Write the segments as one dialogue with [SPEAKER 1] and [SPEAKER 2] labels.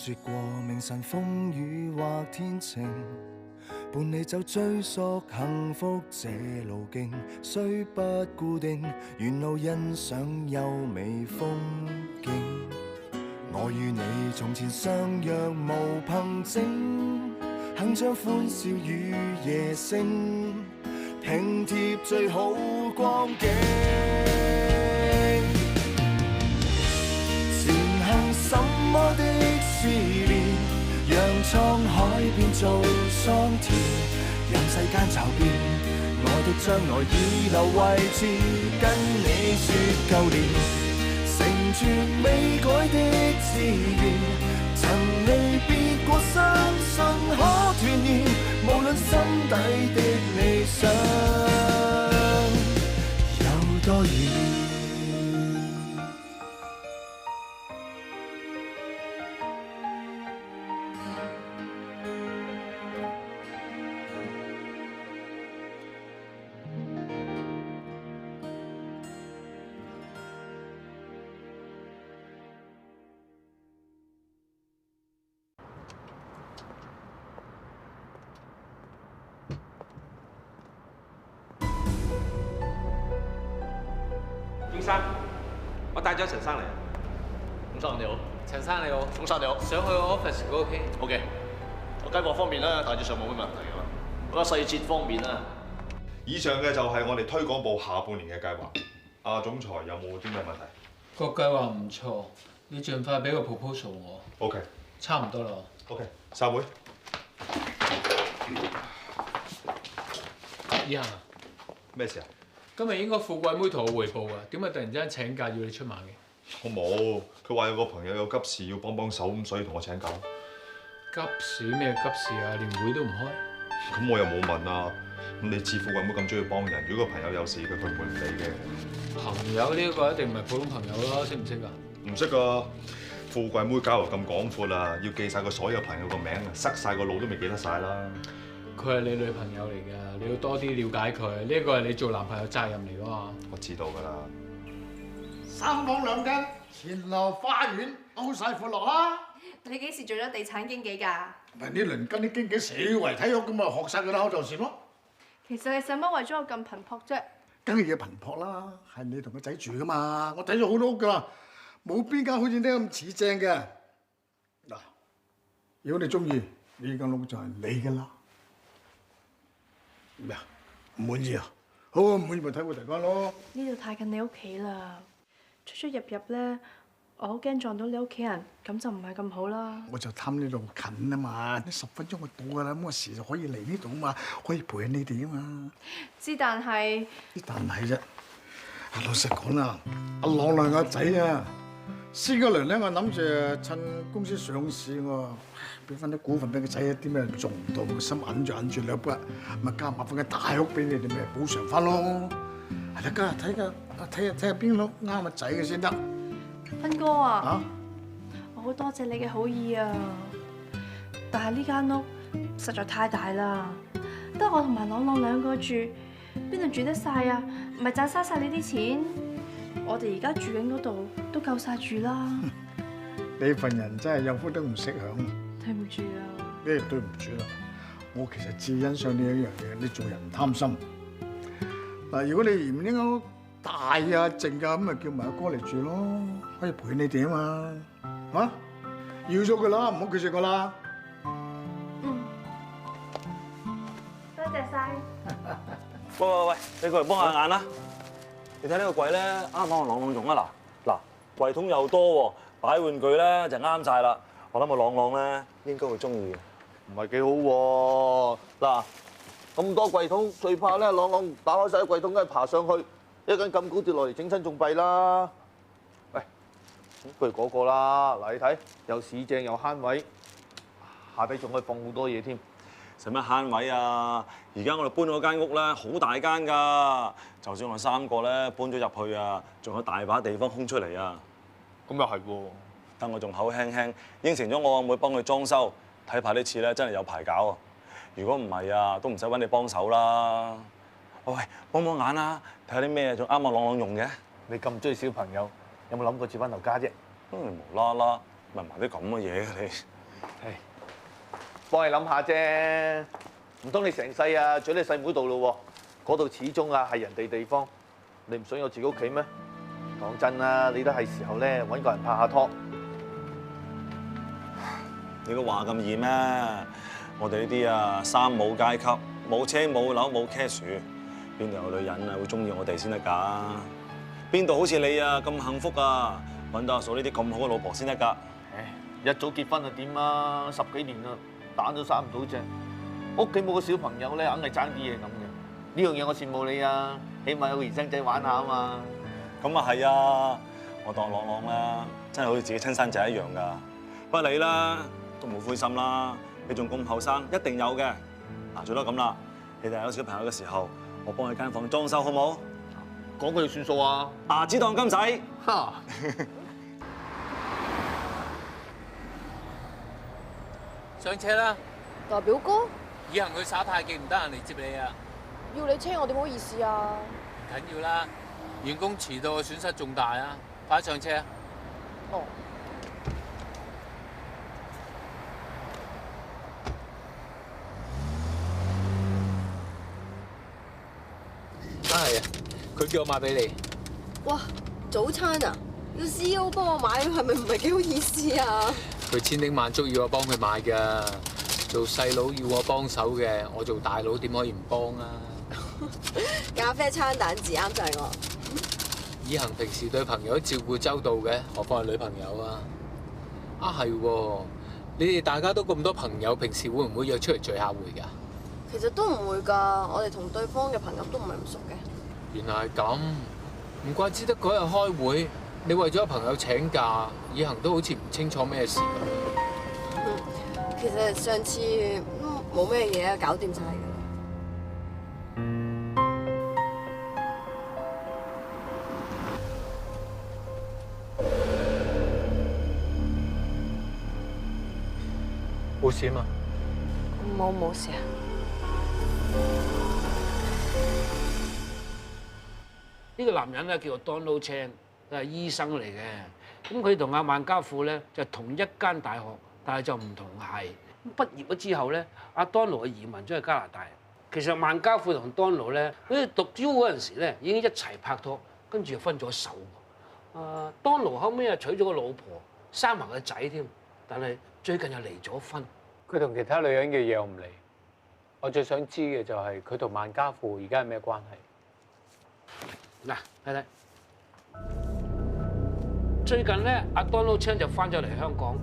[SPEAKER 1] 說過明晨風雨或天晴，伴你走追溯幸福這路徑，雖不固定，沿路欣賞優美風景。我與你從前相約無憑證，鏗鏘歡笑與夜聲，拼貼最好光景。前行什麼的試煉，讓滄海變做桑田，任世間驟變，我的將來已留位置，跟你說舊年。成全未改的志願，曾離別過，相信可團圓。無論心底的理想有多遠。
[SPEAKER 2] 先生，我帶咗陳生嚟。
[SPEAKER 3] 孔生你好，
[SPEAKER 4] 陳生你好，
[SPEAKER 3] 孔生你好。
[SPEAKER 4] 想去 office 嗰 OK？
[SPEAKER 3] OK。我計劃方面咧，大致上冇乜問題㗎嘛。我覺得細節方面咧，
[SPEAKER 5] 以上嘅就係我哋推廣部下半年嘅計劃。阿總裁有冇啲咩問題？
[SPEAKER 4] 個計劃唔錯，要盡快俾個 proposal 我。
[SPEAKER 5] OK。
[SPEAKER 4] 差唔多啦。
[SPEAKER 5] OK。散會。
[SPEAKER 4] 以行，
[SPEAKER 5] 咩事啊？
[SPEAKER 4] 今日應該富貴妹同我匯報啊，點解突然之間請假要你出馬嘅？
[SPEAKER 5] 我冇，佢話有個朋友有急事要幫手，咁所以同我請假。
[SPEAKER 4] 急事咩急事啊？連會都唔開。
[SPEAKER 5] 咁我又冇問啊。咁你知富貴妹咁中意幫人，如果個朋友有事，佢會唔會唔理嘅？
[SPEAKER 4] 朋友呢個一定唔係普通朋友啦，識唔識啊？
[SPEAKER 5] 唔識㗎。富貴妹交流咁廣闊啊，要記晒佢所有朋友個名啊，塞晒個腦都未記得晒啦。
[SPEAKER 4] 佢係你女朋友嚟㗎，你要多啲了解佢。呢個係你做男朋友責任嚟㗎嘛。
[SPEAKER 5] 我知道㗎啦。
[SPEAKER 6] 三房兩間，前樓花園，歐晒闊落啦。
[SPEAKER 7] 你幾時做咗地產經紀㗎？
[SPEAKER 6] 咪啲鄰近啲經紀死為體育咁啊，學晒佢啦，就算咯。
[SPEAKER 7] 其實你使乜為咗我咁頻撲啫？
[SPEAKER 6] 梗係要頻撲啦，係你同個仔住㗎嘛，我睇咗好多屋㗎，冇邊間好似呢咁似正嘅。嗱，如果你中意，呢間屋就係你㗎啦。咩啊？唔滿意啊？好啊，唔滿意咪睇過第間咯。
[SPEAKER 7] 呢度太近你屋企啦，出出入入咧，我好驚撞到你屋企人，咁就唔係咁好啦。
[SPEAKER 6] 我就貪呢度近啊嘛，呢10分鐘就到㗎啦，咁我時就可以嚟呢度啊嘛，可以陪你哋啊嘛。
[SPEAKER 7] 之但係，
[SPEAKER 6] 但係啫，老實講啦，阿朗亮個仔啊，先嗰輪咧，我諗住趁公司上市喎，俾翻啲股份俾個仔，啲咩做唔到，個心揞住兩筆，咪加埋翻間大屋俾你哋，咪補償翻咯。係啦，家睇下邊屋啱個仔嘅先得。
[SPEAKER 7] 斌哥啊，我好多謝你嘅好意啊，但係呢間屋實在太大啦，得我同埋朗朗兩個住，邊度住得晒啊？唔係賺嘥晒你啲錢，我哋而家住緊嗰度都夠晒住啦。
[SPEAKER 6] 你份人真係有福都唔識享。
[SPEAKER 7] 對唔住啊！
[SPEAKER 6] 咩對唔住啦？我其實至欣賞呢一樣嘢，你做人唔貪心。嗱，如果你嫌呢間屋大啊靜啊，咁咪叫埋阿哥嚟住咯，可以陪你哋啊嘛，嚇？要咗佢啦，唔好拒絕佢啦。
[SPEAKER 7] 嗯，多謝晒。
[SPEAKER 8] 喂，你過嚟幫下眼啦！你睇呢個櫃咧，啱唔啱我朗朗用啊？嗱，櫃桶又多喎，擺玩具咧就啱晒啦。我諗我朗朗咧應該會中意嘅。
[SPEAKER 3] 唔係幾好喎。嗱，咁多櫃桶，最怕咧朗朗打開晒啲櫃桶，梗係爬上去，一間咁高跌落嚟，整親仲弊啦。喂，不如嗰個啦。嗱，你睇又市正又慳位，下底仲可以放好多嘢添。
[SPEAKER 8] 使乜慳位啊？而家我哋搬咗間屋咧，好大間㗎。就算我哋3個咧搬咗入去啊，仲有大把地方空出嚟啊。
[SPEAKER 3] 咁又係喎。
[SPEAKER 8] 但我仲口輕輕應承咗我阿妹幫佢裝修，睇怕呢次咧真係有排搞啊！如果唔係啊，都唔使揾你幫手啦。喂，幫眼啦，睇下啲咩仲啱我朗朗用嘅。
[SPEAKER 3] 你咁中意小朋友，有冇諗過住翻頭家啫？
[SPEAKER 8] 無啦啦，問埋啲咁嘅嘢嘅你。
[SPEAKER 3] 幫你諗下啫，唔通你成世啊住喺你細妹度咯喎？嗰度始終啊係人哋地方，你唔想有自己屋企咩？講真啦，你都係時候咧揾個人拍下拖。
[SPEAKER 8] 你個話咁易咩？我哋呢啲啊三冇階級，冇車冇樓冇 cash，邊度有女人啊會中意我哋先得㗎？邊度好似你啊咁幸福啊，揾到阿嫂呢啲咁好嘅老婆先得㗎？
[SPEAKER 3] 唉，一早結婚就點啊？10幾年啦，蛋都生唔到隻，屋企冇個小朋友咧，硬係爭啲嘢咁嘅。呢樣嘢我羨慕你啊，起碼有個兒生仔玩下啊嘛。
[SPEAKER 8] 咁啊係啊，我當朗朗啦，真係好似自己親生仔一樣㗎。不過你啦都冇灰心啦，你仲咁後生，一定有嘅。嗱，最多咁啦，你哋有小朋友嘅時候，我幫你間房裝修好冇？
[SPEAKER 3] 講句就算數啊！
[SPEAKER 8] 牙子當金使。
[SPEAKER 3] 哈！
[SPEAKER 9] 上車啦！
[SPEAKER 10] 代表哥，
[SPEAKER 9] 以行去耍太極唔得閒嚟接你啊！
[SPEAKER 10] 要你車我點好意思啊？
[SPEAKER 9] 唔緊要啦，員工遲到嘅損失仲大啊！快啲上車啊！
[SPEAKER 10] 哦。
[SPEAKER 9] 係啊，佢叫我買俾你。
[SPEAKER 10] 哇，早餐啊，要 CEO 幫我買，係咪唔係幾好意思啊？
[SPEAKER 9] 佢千叮萬囑要我幫佢買㗎，做細佬要我幫手嘅，我做大佬點可以唔幫啊？
[SPEAKER 10] 咖啡餐蛋治啱晒我。
[SPEAKER 9] 以行平時對朋友都照顧周到嘅，何況係女朋友啊？啊係喎，你哋大家都咁多朋友，平時會唔會約出嚟聚下會㗎？
[SPEAKER 10] 其實都唔會㗎，我哋同對方嘅朋友都唔係咁熟嘅。
[SPEAKER 9] 原來係咁，唔怪之得嗰日開會，你為咗朋友請假，以行都好似唔清楚咩事咁。
[SPEAKER 10] 其實上次冇咩嘢啊，搞掂晒㗎啦。
[SPEAKER 9] 冇事啊嘛？
[SPEAKER 10] 冇事啊。
[SPEAKER 11] 呢個男人咧叫做 Donald Chan，佢係醫生嚟嘅。咁佢同阿萬家富咧就同一間大學，但係就唔同系。畢業咗之後咧，阿 Donald 移民咗去加拿大。其實萬家富同 Donald 咧，佢哋讀 U 嗰陣時咧已經一齊拍拖，跟住又分咗手。Donald 後尾又娶咗個老婆，生埋個仔添，但係最近又離咗婚。
[SPEAKER 9] 佢同其他女人嘅嘢我唔理，我最想知嘅就係佢同萬家富而家係咩關係？
[SPEAKER 11] 嗱，睇睇。最近咧，阿 Donald Chan 就翻咗嚟香港。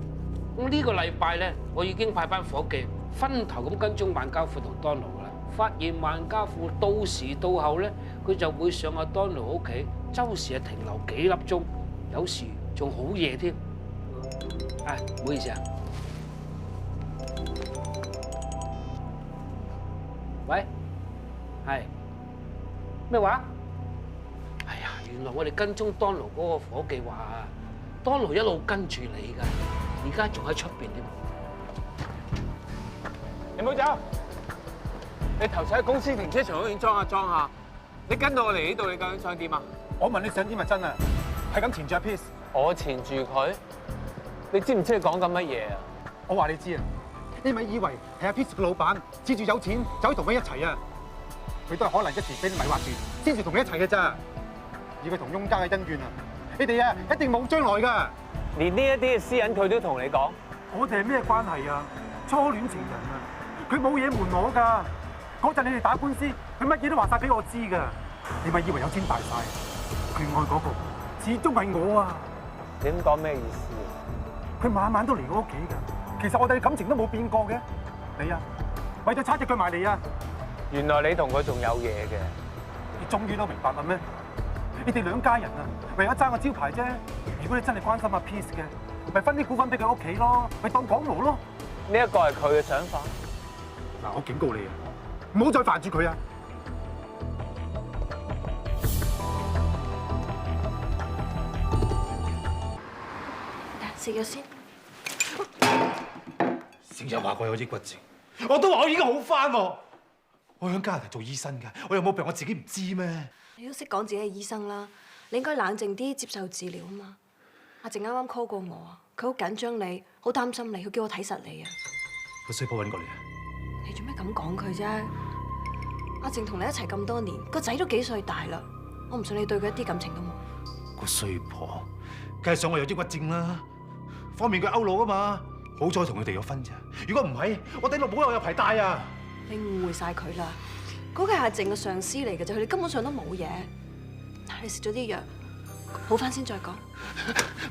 [SPEAKER 11] 咁呢個禮拜咧，我已經派班伙計分頭咁跟蹤萬家富同 Donald 噶啦。發現萬家富到時到後咧，佢就會上阿 Donald 屋企，周時係停留幾粒鐘，有時仲好夜添。唔好意思啊。喂，係咩話？哎呀，原來我哋跟蹤 Donald 嗰個伙計話啊 ，Donald 一路跟住你㗎，而家仲喺出邊添。
[SPEAKER 9] 你唔好走，你頭先喺公司停車場嗰邊裝下，你跟到我嚟呢度，你究竟想點啊？
[SPEAKER 12] 我問你想點咪真啊，係咁纏住阿 Peace。
[SPEAKER 9] 我纏住佢，你知唔知你講緊乜嘢啊？
[SPEAKER 12] 我話你知啊，你咪以為係阿 Peace 個老闆，恃住有錢就可以同佢一齊啊？佢都係可能一時俾你迷惑住，先至同佢一齊嘅咋。以佢同翁家嘅恩怨啊，你哋啊一定冇將來㗎。
[SPEAKER 9] 連呢一啲嘅私隱佢都同你講，
[SPEAKER 12] 我哋係咩關係啊？初戀情人啊，佢冇嘢瞞我㗎。嗰陣你哋打官司，佢乜嘢都話晒俾我知㗎。你咪以為有錢大晒？佢愛嗰個始終係我啊！
[SPEAKER 9] 你咁講咩意思？
[SPEAKER 12] 佢晚晚都嚟我屋企㗎。其實我哋嘅感情都冇變過嘅。你啊，為咗叉隻腳埋嚟啊！
[SPEAKER 9] 原來你同佢仲有嘢嘅。
[SPEAKER 12] 你終於都明白啦咩？你哋兩家人啊，為咗爭個招牌啫。如果你真係關心阿 Peace 嘅，咪分啲股份俾佢屋企咯，咪當港奴咯。
[SPEAKER 9] 呢一個係佢嘅想法。
[SPEAKER 12] 嗱，我警告你啊，唔好再煩住佢啊！
[SPEAKER 10] 食咗先。
[SPEAKER 12] 成日話我有抑鬱症，我都話我已經好返喎。我喺加拿大做醫生㗎，我有冇病我自己唔知咩？
[SPEAKER 10] 你都識講自己係醫生啦，你應該冷靜啲接受治療啊嘛。阿靜啱啱 call 過我啊，佢好緊張你，好擔心你，佢叫我睇實你啊。
[SPEAKER 12] 個衰婆揾過嚟啊！
[SPEAKER 10] 你做咩咁講佢啫？阿靜同你一齊咁多年，個仔都幾歲大啦，我唔信你對佢一啲感情都冇。
[SPEAKER 12] 個衰婆，梗係想我有抑鬱症啦，方便佢勾佬啊嘛。好彩同佢哋咗婚啫，如果唔係，我頂落冇有排帶啊！
[SPEAKER 10] 你誤會晒佢啦，嗰個係阿靜嘅上司嚟嘅啫，佢哋根本上都冇嘢。嗱，你食咗啲藥，好翻先再講。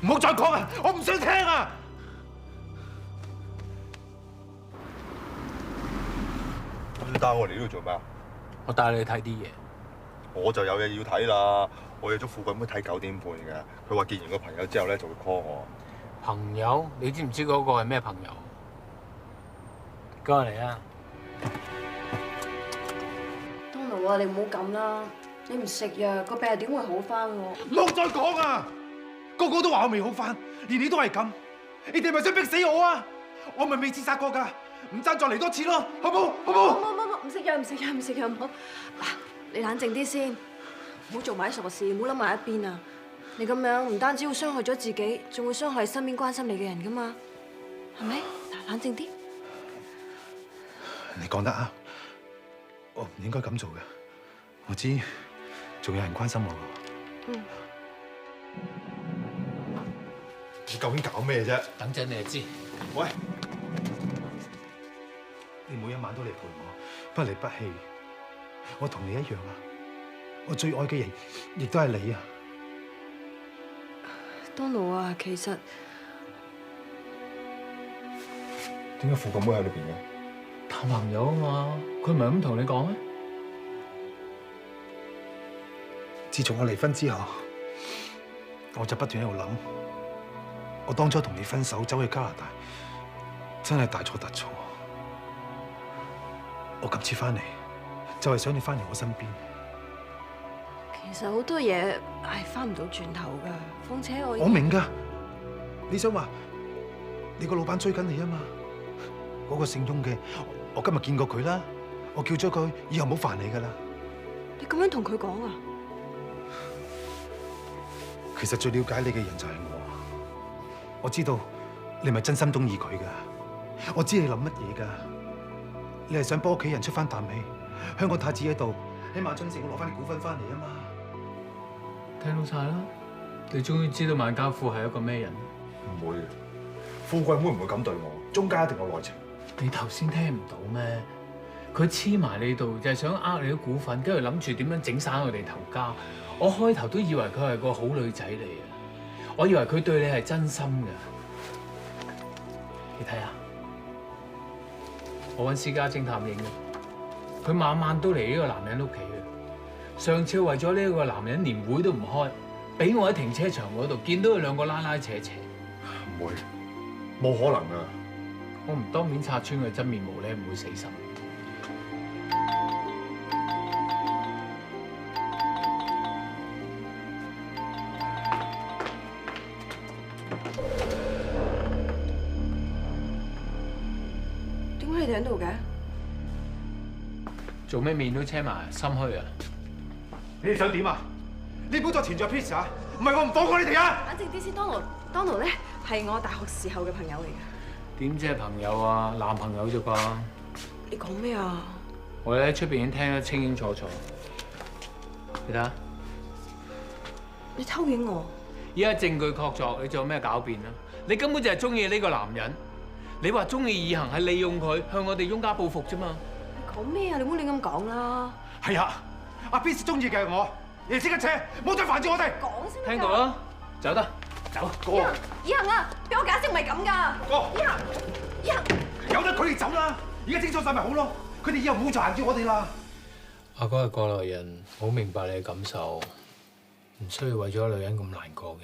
[SPEAKER 12] 唔好再講啊！我唔想聽啊！
[SPEAKER 5] 咁帶我嚟呢度做咩啊？
[SPEAKER 9] 我帶你去睇啲嘢。
[SPEAKER 5] 我就有嘢要睇啦，我約咗富貴妹睇9點半嘅，佢話見完個朋友之後咧就會 call 我。
[SPEAKER 9] 朋友，你知唔知嗰個係咩朋友？過嚟啊！
[SPEAKER 10] 當奴啊，你唔好咁啦，你唔食藥，個病點會好翻喎？
[SPEAKER 12] 唔好再講啊！個個都話我未好翻，連你都係咁，你哋咪想逼死我啊！我咪未自殺過㗎，唔爭再嚟多次咯，好冇？好冇？
[SPEAKER 10] 唔食藥，唔食藥，唔食藥，唔好。嗱，你冷靜啲先，唔好做埋啲傻事，唔好諗埋一邊啊！你咁樣唔單止會傷害咗自己，仲會傷害身邊關心你嘅人噶嘛？係咪？嗱，冷靜啲。
[SPEAKER 12] 你講得啱，我唔應該咁做嘅。我知，仲有人關心我㗎。
[SPEAKER 10] 嗯。
[SPEAKER 5] 你究竟搞咩啫？
[SPEAKER 9] 等陣你就知。
[SPEAKER 12] 喂，你每一晚都嚟陪我，不離不棄。我同你一樣啊！我最愛嘅人，亦都係你啊！
[SPEAKER 10] 當奴啊，其實
[SPEAKER 5] 點解富貴妹喺裏邊嘅？
[SPEAKER 4] 談朋友啊嘛，佢唔係咁同你講咩？
[SPEAKER 12] 自從我離婚之後，我就不斷喺度諗，我當初同你分手走去加拿大，真係大錯特錯。我今次翻嚟，就係想你翻嚟我身邊。
[SPEAKER 10] 其實好多嘢係翻唔到轉頭噶，況且我
[SPEAKER 12] 明㗎，你想話你個老闆追緊你啊嘛？嗰個姓翁嘅，我今日見過佢啦，我叫咗佢以後唔好煩你㗎啦。
[SPEAKER 10] 你咁樣同佢講啊？
[SPEAKER 12] 其實最了解你嘅人就係我，我知道你咪真心中意佢㗎，我知你諗乜嘢㗎，你係想幫屋企人出翻啖氣，香港太子喺度，喺萬春城我攞翻啲股份翻嚟啊嘛。
[SPEAKER 4] 聽到晒啦，你終於知道萬家富係一個咩人？
[SPEAKER 5] 唔會嘅，富貴妹唔會咁對我，中間一定有內情。
[SPEAKER 4] 你頭先聽唔到咩？佢黐埋你度就係想呃你啲股份，跟住諗住點樣整散我哋頭家。我開頭都以為佢係個好女仔嚟嘅，我以為佢對你係真心嘅。你睇下，我揾私家偵探影嘅，佢晚晚都嚟呢個男人屋企嘅。上次為咗呢個男人連會都唔開，俾我喺停車場嗰度見到佢兩個拉拉扯扯。
[SPEAKER 5] 唔會，冇可能啊！
[SPEAKER 4] 我唔當面拆穿佢真面目，你唔會死心。
[SPEAKER 10] 點解你哋喺度嘅？
[SPEAKER 4] 做咩面都車埋，心虛啊？
[SPEAKER 12] 你哋想點啊？你唔好再纏住 Peace 啊！唔係我唔放過你哋啊！
[SPEAKER 10] 冷靜啲先，當奴咧係我大學時候嘅朋友嚟嘅。
[SPEAKER 4] 點知係朋友啊？男朋友啫啩？
[SPEAKER 10] 你講咩啊？
[SPEAKER 4] 我哋喺出邊已經聽得清清楚楚。你睇下，
[SPEAKER 10] 你偷影我？
[SPEAKER 4] 依家證據確鑿，你仲有咩狡辯啊？你根本就係中意呢個男人。你話中意以行係利用佢向我哋翁家報復啫嘛？
[SPEAKER 10] 你講咩啊？你唔好亂咁講啦。
[SPEAKER 12] 係啊，阿 Peace 中意嘅係我，你哋即刻扯，唔好再煩住我哋。
[SPEAKER 10] 講先。
[SPEAKER 4] 聽到啦，走得，走。
[SPEAKER 10] 哥，以行啊，俾我解釋唔係咁㗎。
[SPEAKER 12] 哥，
[SPEAKER 10] 以行，
[SPEAKER 12] 由得佢哋走啦，而家清楚晒咪好咯，佢哋以後唔好再煩住我哋啦。
[SPEAKER 9] 阿哥係過來人，好明白你嘅感受，唔需要為咗女人咁難過嘅。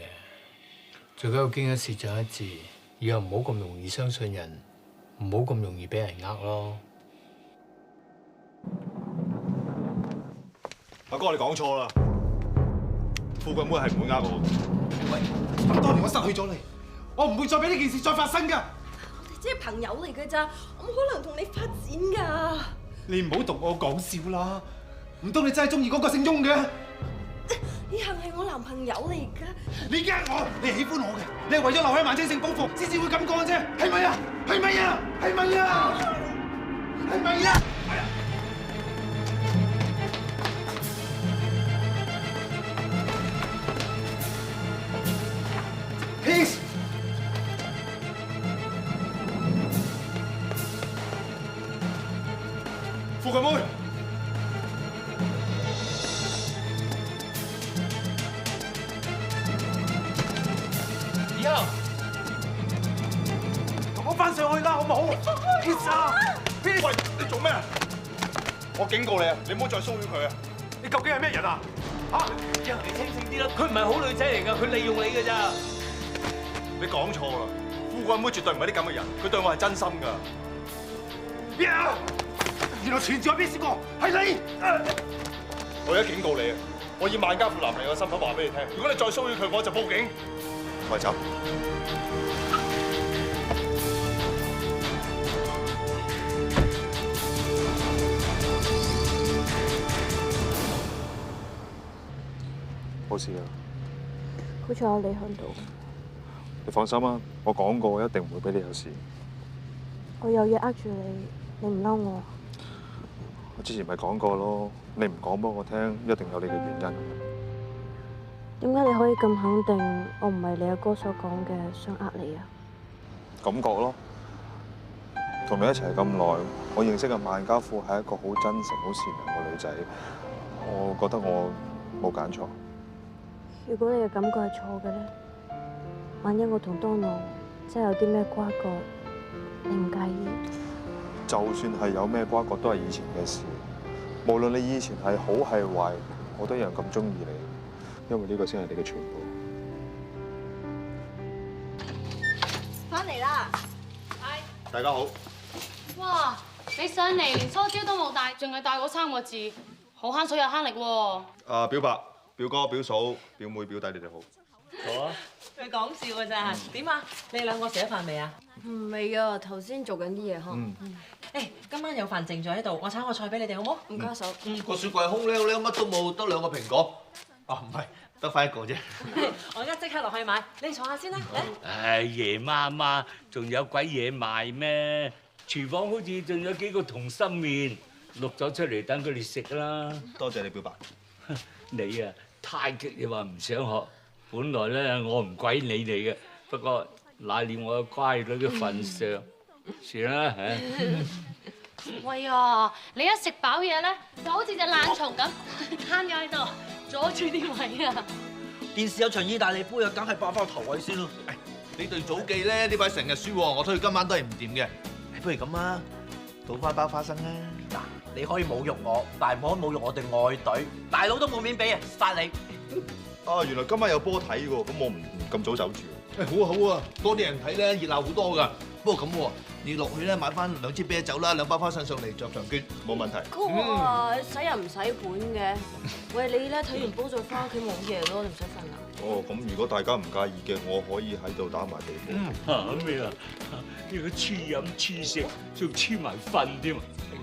[SPEAKER 9] 最緊要經一事長一智，以後唔好咁容易相信人，唔好咁容易俾人呃咯。
[SPEAKER 5] 阿哥，你講錯啦，富貴妹係唔會呃我。
[SPEAKER 12] 喂，咁多年我失去咗你，我唔會再俾呢件事再發生㗎。
[SPEAKER 10] 我哋只係朋友嚟㗎咋，我冇可能同你發展㗎。
[SPEAKER 12] 你唔好同我講笑啦，唔通你真係中意嗰個姓翁嘅？
[SPEAKER 10] 以行係我男朋友嚟㗎。
[SPEAKER 12] 你呃我，你係喜歡我嘅，你係為咗留喺萬清城報復，先至會咁講啫，係咪啊？係咪啊？係咪啊？係咪啊？ Peace。
[SPEAKER 5] 富貴妹，
[SPEAKER 12] 以後同我翻上去啦，好唔好 ？Peace 啊 ！Peace。
[SPEAKER 5] 喂，你做咩啊？我警告你啊，你唔好再騷擾佢啊！
[SPEAKER 12] 你究竟係咩人啊？嚇！
[SPEAKER 4] 讓你清醒啲啦，佢唔係好女仔嚟㗎，佢利用你㗎咋。
[SPEAKER 5] 你講錯啦，富貴妹絕對唔係啲咁嘅人，佢對我係真心㗎。
[SPEAKER 12] 原來傳召喺邊先個？係你！
[SPEAKER 5] 我而家警告你啊！我以萬家富男嚟嘅身份話俾你聽，如果你再騷擾佢，我就報警。快走！冇事啊！
[SPEAKER 10] 好彩有你喺度。
[SPEAKER 5] 你放心啊，我講過，我一定唔會俾你有事。
[SPEAKER 10] 我有嘢呃住你，你唔嬲我？
[SPEAKER 5] 我之前咪講過咯，你唔講俾我聽，一定有你嘅原因。
[SPEAKER 10] 點解你可以咁肯定我唔係你阿哥所講嘅想呃你啊？
[SPEAKER 5] 感覺咯，同你一齊咁耐，我認識嘅萬家富係一個好真誠、好善良嘅女仔，我覺得我冇揀錯。
[SPEAKER 10] 如果你嘅感覺係錯嘅咧，萬一我同多諾真係有啲咩瓜葛，你唔介意？
[SPEAKER 5] 就算係有咩瓜葛，都係以前嘅事。無論你以前係好係壞，我都一樣咁中意你，因為呢個先係你嘅全部。
[SPEAKER 10] 翻嚟啦！
[SPEAKER 5] 大家好。
[SPEAKER 13] 哇！你上嚟連梳蕉都冇帶，淨係帶嗰3個字，好慳水又慳力喎。
[SPEAKER 5] 表白、表哥、表嫂、表妹、表弟，你哋好。
[SPEAKER 14] 好啊！佢講笑㗎咋？點啊？你哋兩個食咗飯未啊？
[SPEAKER 10] 未啊，頭先做緊啲嘢呵。
[SPEAKER 14] 誒，今晚有飯剩咗喺度，我炒個菜俾你哋好冇？
[SPEAKER 10] 唔該手。
[SPEAKER 3] 個雪櫃空溜溜，乜都冇，得2個蘋果。啊，唔係，得返1個啫。
[SPEAKER 14] 我而家即刻落去買，你坐下先啦。
[SPEAKER 15] 唉，夜媽媽仲有鬼嘢賣咩？廚房好似仲有幾個同心麵，錄咗出嚟等佢哋食啦。
[SPEAKER 5] 多謝你表白。
[SPEAKER 15] 你啊，太極你話唔想學，本來咧我唔鬼理你嘅，不過乃念我嘅乖女嘅份上，算啦嚇。
[SPEAKER 13] 喂啊！你一食飽嘢咧，就好似隻懶蟲咁，攤咗喺度，阻住啲位啊！
[SPEAKER 3] 電視有場意大利杯啊，梗係霸翻個頭位先咯。你對祖記咧呢排成日輸喎，我推佢今晚都係唔掂嘅。不如咁啊，倒翻包花生啦。嗱，你可以侮辱我，但係唔可以侮辱我哋愛隊。大佬都冇面俾啊，殺你！
[SPEAKER 5] 啊，原來今晚有波睇喎，咁我唔咁早走住。
[SPEAKER 3] 好啊好啊，多啲人睇咧，熱鬧好多㗎。不過咁喎，你落去咧買翻2支啤酒啦，2包花生上嚟着場券，
[SPEAKER 5] 冇問題。
[SPEAKER 10] 哥，使人唔使本嘅。喂，你咧睇完煲就翻屋企冇嘢咯，你唔使瞓啊？
[SPEAKER 5] 哦，咁如果大家唔介意嘅，我可以喺度打埋地波。
[SPEAKER 15] 嚇咩啊？呢個黐飲黐食，仲黐埋瞓添啊！哎呀，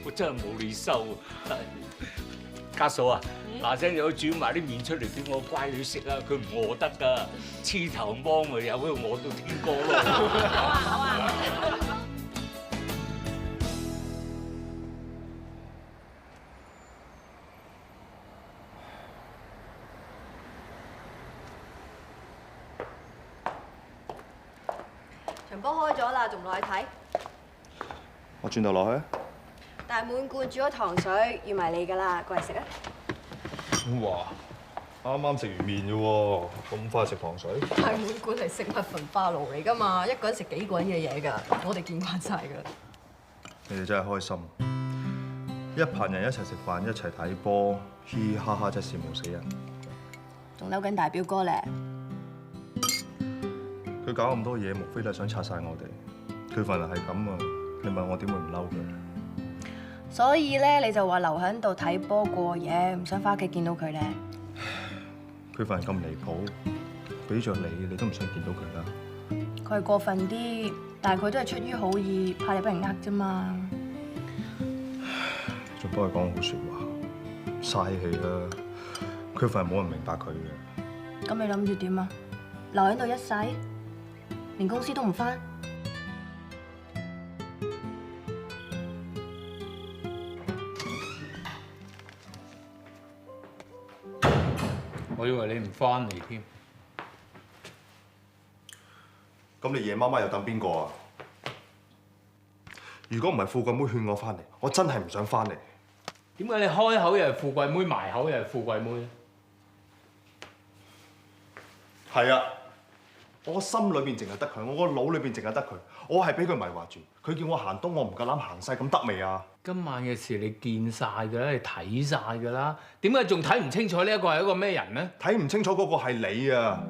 [SPEAKER 15] 我真係冇你收啊！家嫂啊，嗱聲有煮埋啲麵出嚟俾我乖女食啊，佢唔餓得㗎，黐頭芒咪有佢餓到天光咯。
[SPEAKER 14] 好啊好啊！
[SPEAKER 10] 場波開咗啦，仲唔落去睇？
[SPEAKER 5] 我轉頭落去。
[SPEAKER 10] 大滿貫煮咗糖水，預埋你㗎啦，過嚟食啊！
[SPEAKER 5] 哇！啱啱食完麵啫喎，咁快食糖水？
[SPEAKER 10] 大滿貫係食物焚化爐嚟㗎嘛，一個人食幾個人嘅嘢㗎，我哋見慣晒㗎。
[SPEAKER 5] 你哋真係開心，一棚人一齊食飯，一齊睇波，嘻嘻哈哈真係羨慕死人。
[SPEAKER 10] 仲嬲緊大表哥咧？
[SPEAKER 5] 佢搞咁多嘢，無非都係想拆晒我哋。佢份人係咁啊，你問我點會唔嬲佢？
[SPEAKER 10] 所以咧，你就話留喺度睇波過夜，唔想翻屋企見到佢咧。
[SPEAKER 5] 佢份人咁離譜，俾着你都唔想見到佢啦。
[SPEAKER 10] 佢係過分啲，但係佢都係出於好意，怕你俾人呃啫嘛。
[SPEAKER 5] 仲幫佢講好説話，嘥氣啦！佢份人冇人明白佢嘅。
[SPEAKER 10] 咁你諗住點啊？留喺度一世，連公司都唔返？
[SPEAKER 9] 我以為你唔翻嚟添。
[SPEAKER 5] 咁你夜媽媽又等邊個啊？如果唔係富貴妹勸我翻嚟，我真係唔想翻嚟。
[SPEAKER 9] 點解你開口又係富貴妹，埋口又係富貴妹咧？
[SPEAKER 5] 係啊，我個心裏邊淨係得佢，我個腦裏邊淨係得佢，我係俾佢迷惑住。佢叫我行東，我唔夠膽行西，咁得未啊？
[SPEAKER 9] 今晚嘅事你見晒㗎啦，你睇晒㗎啦，點解仲睇唔清楚呢一個係一個咩人呢？
[SPEAKER 5] 睇唔清楚嗰個係你啊！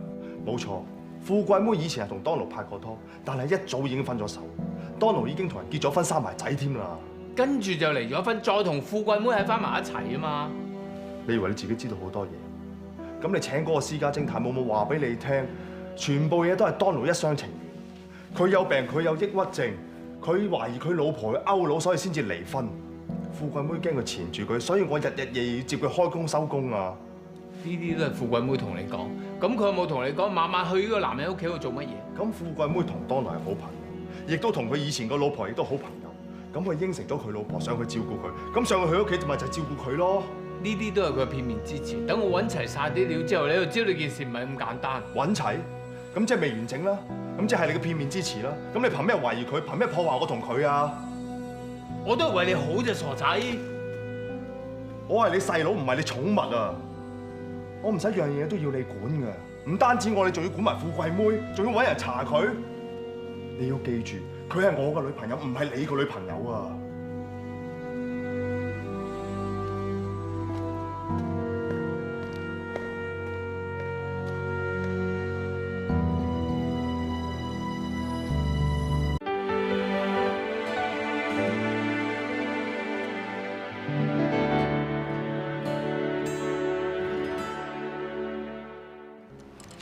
[SPEAKER 5] 冇錯，富貴妹以前係同當奴拍過拖，但係一早已經分咗手。當奴已經同人結咗婚，生埋仔添啦。
[SPEAKER 9] 跟住就離咗婚，再同富貴妹喺翻埋一齊啊嘛！
[SPEAKER 5] 你以為你自己知道好多嘢？咁你請嗰個私家偵探，冇話俾你聽，全部嘢都係當奴一廂情願。佢有病，佢有抑鬱症，佢懷疑佢老婆去勾佬，所以先至離婚。富貴妹驚佢纏住佢，所以我日日夜夜接佢開工收工啊！
[SPEAKER 9] 呢啲都係富貴妹同你講，咁佢有冇同你講晚晚去呢個男人屋企度做乜嘢？
[SPEAKER 5] 咁富貴妹同當奴係好朋友，亦都同佢以前個老婆亦都好朋友。咁佢應承咗佢老婆上去照顧佢，咁上去佢屋企咪就係照顧佢咯。
[SPEAKER 9] 呢啲都係佢片面之詞。等我揾齊晒啲料之後，你就知道呢件事唔係咁簡單。
[SPEAKER 5] 揾齊？咁即係未完整啦。咁即係你嘅片面之詞啦。咁你憑咩懷疑佢？憑咩破壞我同佢啊？
[SPEAKER 9] 我都係為你好啫，傻仔。
[SPEAKER 5] 我係你細佬，唔係你寵物啊！我唔使樣嘢都要你管㗎。唔單止我，你仲要管埋富貴妹，仲要揾人查佢。你要記住，佢係我個女朋友，唔係你個女朋友啊！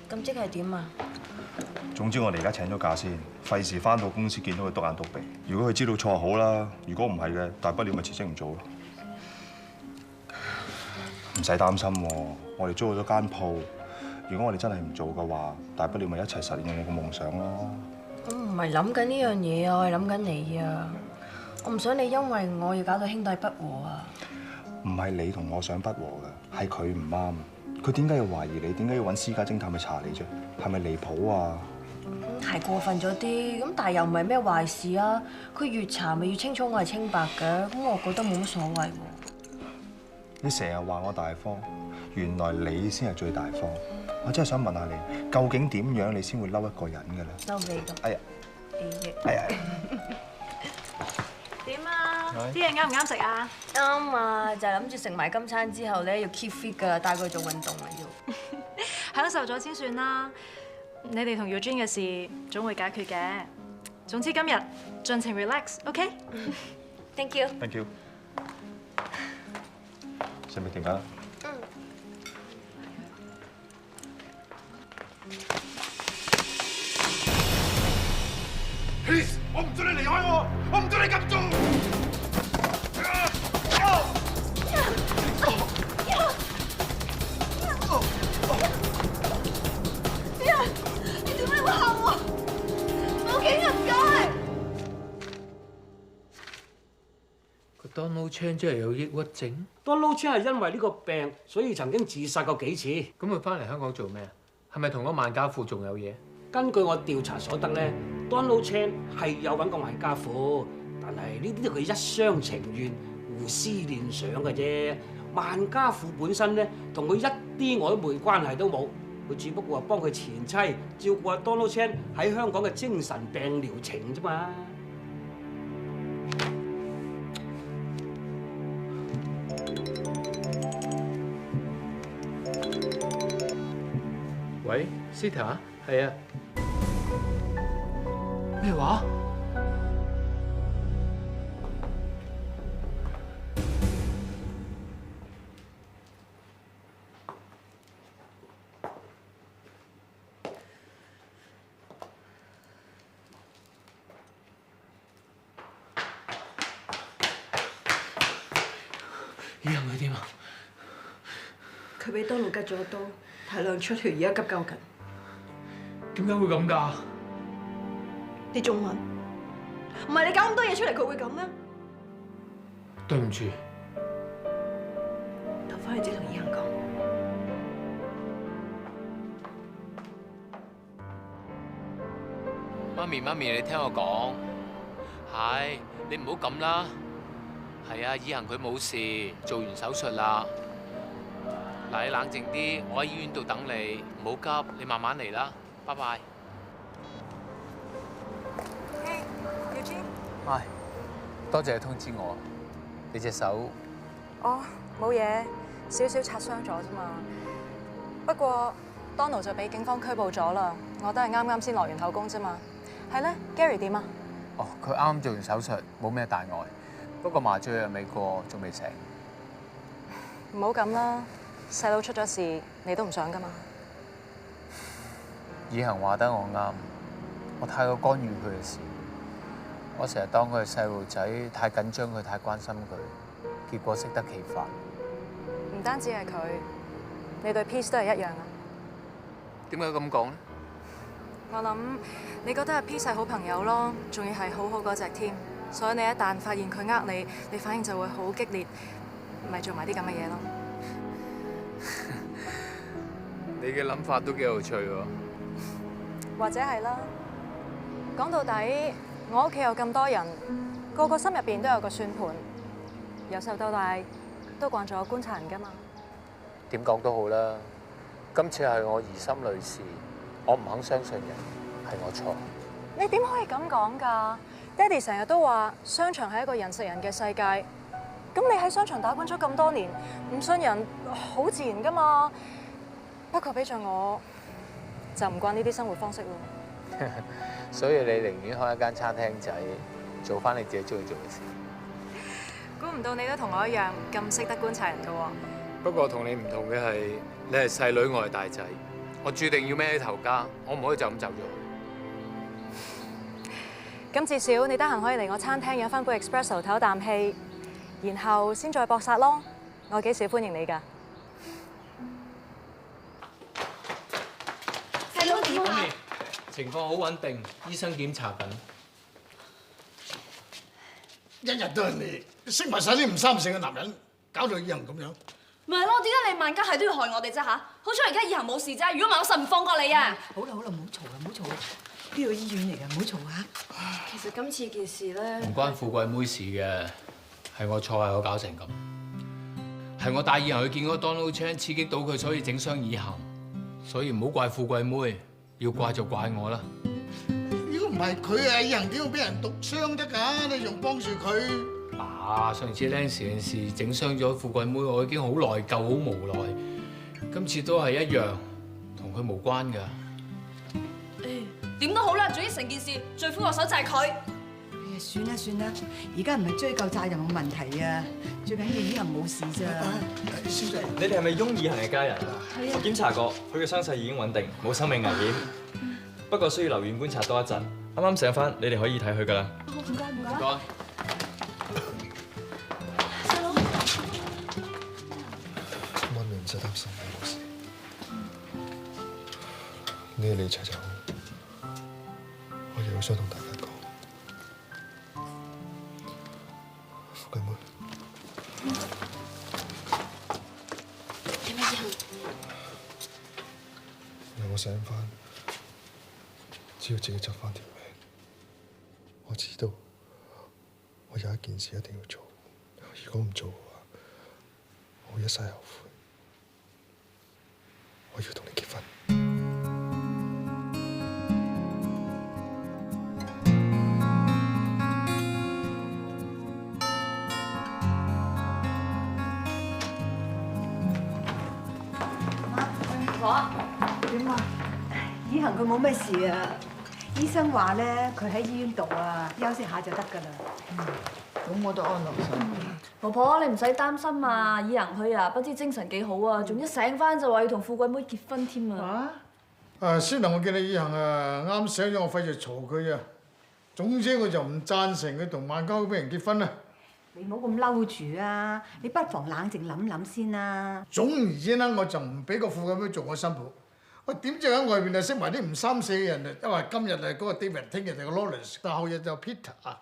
[SPEAKER 10] 咁即係點啊？
[SPEAKER 5] 總之我哋而家請咗假先，費事翻到公司見到佢篤眼篤鼻。如果佢知道錯好啦，如果唔係嘅，大不了咪辭職唔做咯。唔使擔心喎，我哋租咗間鋪。如果我哋真係唔做嘅話，大不了咪一齊實現我個夢想咯。
[SPEAKER 10] 我唔係諗緊呢樣嘢啊，我係諗緊你啊。我唔想你因為我要搞到兄弟不和啊。
[SPEAKER 5] 唔係你同我想不和嘅，係佢唔啱。佢點解要懷疑你？點解要揾私家偵探去查你啫？係咪離譜啊？
[SPEAKER 10] 係過分咗啲，咁但係又唔係咩壞事啊！佢越查咪越清楚我係清白嘅，咁我覺得冇乜所謂喎。
[SPEAKER 5] 你成日話我大方，原來你先係最大方。我真係想問下你，究竟點樣你先會嬲一個人嘅咧？
[SPEAKER 10] 嬲你咁。
[SPEAKER 5] 哎呀！哎呀！
[SPEAKER 7] 點啊？啲嘢啱唔啱食啊？
[SPEAKER 10] 啱啊！就係諗住食埋今餐之後咧，要 keep fit 㗎，帶佢去做運動啊要。
[SPEAKER 7] 享受咗先算啦。你哋同 Eugene 嘅事總會解決嘅。總之今日盡情 relax，OK？Thank
[SPEAKER 10] you。Thank
[SPEAKER 5] you。食唔食甜品啊
[SPEAKER 1] ？Please， 我唔准你離開我，我唔准你咁做。
[SPEAKER 10] 你點解會喊我？報警啊！唔該。
[SPEAKER 9] 個 Donald Chan 真係有抑鬱症。
[SPEAKER 11] Donald Chan 係因為呢個病，所以曾經自殺過幾次。
[SPEAKER 9] 咁佢翻嚟香港做咩啊？係咪同嗰萬家富仲有嘢？
[SPEAKER 11] 根據我調查所得咧，Donald Chan 係有揾過萬家富，但係呢啲都係佢一廂情願、胡思亂想嘅啫。萬家富本身咧，同佢一啲曖昧關係都冇，佢只不過係幫佢前妻照顧阿 Donald Chan 喺香港嘅精神病療程啫嘛。
[SPEAKER 9] 喂 ，Sita， 係啊。咩話？以後會點啊？
[SPEAKER 10] 佢俾當奴吉咗刀，大量出血，而家急救緊。
[SPEAKER 4] 點解會咁㗎？
[SPEAKER 10] 啲中文唔係你搞咁多嘢出嚟，佢會咁咩？
[SPEAKER 4] 對唔住，
[SPEAKER 10] 留翻去自己同以恒講。
[SPEAKER 9] 媽咪，你聽我講，係你唔好咁啦。係啊，以恒佢冇事，做完手術啦。嗱，你冷靜啲，我喺醫院度等你，唔好急，你慢慢嚟啦。拜拜。喂，多謝你通知我。你隻手？
[SPEAKER 16] 哦，冇嘢，少少擦傷咗啫嘛。不過 Donald 就俾警方拘捕咗啦，我都係啱啱先落完口供啫嘛。係咧 ，Gary 點啊？
[SPEAKER 9] 哦，佢啱啱做完手術，冇咩大礙。不過麻醉藥未過，仲未醒。
[SPEAKER 16] 唔好咁啦，細佬出咗事，你都唔想噶嘛。
[SPEAKER 9] 以恒話得我啱，我太過干預佢嘅事。我成日當佢係細路仔，太緊張佢，太關心佢，結果適得其反。
[SPEAKER 16] 唔單止係佢，你對 Peace 都係一樣啊。
[SPEAKER 9] 點解咁講咧？
[SPEAKER 16] 我諗你覺得阿 Peace 係好朋友咯，仲要係好好嗰隻添，所以你一旦發現佢呃你，你反應就會好激烈，咪做埋啲咁嘅嘢咯。
[SPEAKER 9] 你嘅諗法都幾有趣喎。
[SPEAKER 16] 或者係啦。講到底，我屋企有咁多人，個個心入邊都有個算盤，由細到大都慣咗觀察人㗎嘛。
[SPEAKER 9] 點講都好啦，今次係我疑心女士，我唔肯相信人，係我錯。
[SPEAKER 16] 你點可以咁講㗎？爹哋成日都話商場係一個人食人嘅世界，咁你喺商場打滾咗咁多年，唔信人好自然㗎嘛。不過俾咗我，就唔慣呢啲生活方式咯。
[SPEAKER 9] 所以你寧願開一間餐廳仔，做翻你自己中意做嘅事。
[SPEAKER 16] 估唔到你都同我一樣咁識得觀察人㗎喎。
[SPEAKER 9] 不過同你唔同嘅係，你係細女，我係大仔，我注定要孭起頭家，我唔可以就咁走咗去。
[SPEAKER 16] 咁至少你得閒可以嚟我餐廳飲翻杯 espresso 唞啖氣，然後先再搏殺咯。我幾時歡迎你㗎？
[SPEAKER 13] 細佬點啊？
[SPEAKER 9] 情況好穩定，醫生檢查緊。
[SPEAKER 6] 一日都係你識埋晒啲唔三唔四嘅男人，搞到以恒咁樣。
[SPEAKER 7] 咪係咯，點解你萬家係都要害我哋啫嚇？好彩而家以恒冇事啫，如果唔係我實唔放過你啊！
[SPEAKER 14] 好啦，唔好嘈啦，唔好嘈啦，呢度醫院嚟㗎，唔好嘈嚇。
[SPEAKER 10] 其實今次件事咧，
[SPEAKER 9] 唔關富貴妹事嘅，係我錯，係我搞成咁，係我帶以恒去見嗰個 Donald Chan，刺激到佢，所以整傷以恒，所以唔好怪富貴妹，要怪就怪我啦。
[SPEAKER 6] 如果唔係佢啊，以恒點會俾人毒傷得㗎？你仲幫住佢？
[SPEAKER 9] 上次僆時件事整傷咗富貴妹，我已經好內疚、好無奈。今次都係一樣，同佢無關㗎。
[SPEAKER 7] 點都好啦，總之成件事罪魁禍首就係佢。
[SPEAKER 14] 哎呀，算啦算啦，而家唔係追究責任嘅問題啊，最緊要以恒冇事咋。
[SPEAKER 6] 小姐，
[SPEAKER 17] 你哋係咪翁以恒嘅家人啊？
[SPEAKER 14] 係啊
[SPEAKER 17] 我檢查過，佢嘅傷勢已經穩定，冇生命危險。不過需要留院觀察多一陣。啱啱醒翻，你哋可以睇佢㗎啦。
[SPEAKER 14] 好，唔該唔該。
[SPEAKER 9] 唔該。
[SPEAKER 14] 細佬，
[SPEAKER 5] 媽咪唔使擔心，我冇事。呢個你一齊就好。我有嘢好想同大家講。富貴妹，
[SPEAKER 10] 有咩事？
[SPEAKER 5] 讓我醒翻，只要自己執翻條命。我知道，我有一件事一定要做。如果唔做嘅話，我會一世後悔。我要同你結婚。
[SPEAKER 14] 點啊？以恒佢冇咩事啊，醫生話咧佢喺醫院度啊，休息下就得㗎啦。咁我都安樂晒。
[SPEAKER 7] 婆婆，你唔使擔心啊，以恒佢啊不知精神幾好啊，仲一醒翻就話要同富貴妹結婚添啊！
[SPEAKER 6] 先頭我見你以恒啊，啱醒咗，我費事嘈佢啊。總之我就唔贊成佢同萬家俾人結婚啊。
[SPEAKER 14] 你唔好咁嬲住啊！你不妨冷靜諗諗先啦。
[SPEAKER 6] 總而言之咧，我就唔俾個富貴妹做我新抱。我點知喺外邊啊識埋啲唔三四嘅人啊，因為今日係嗰個 David， 聽日就個 Lawrence， 但後日就 Peter 啊，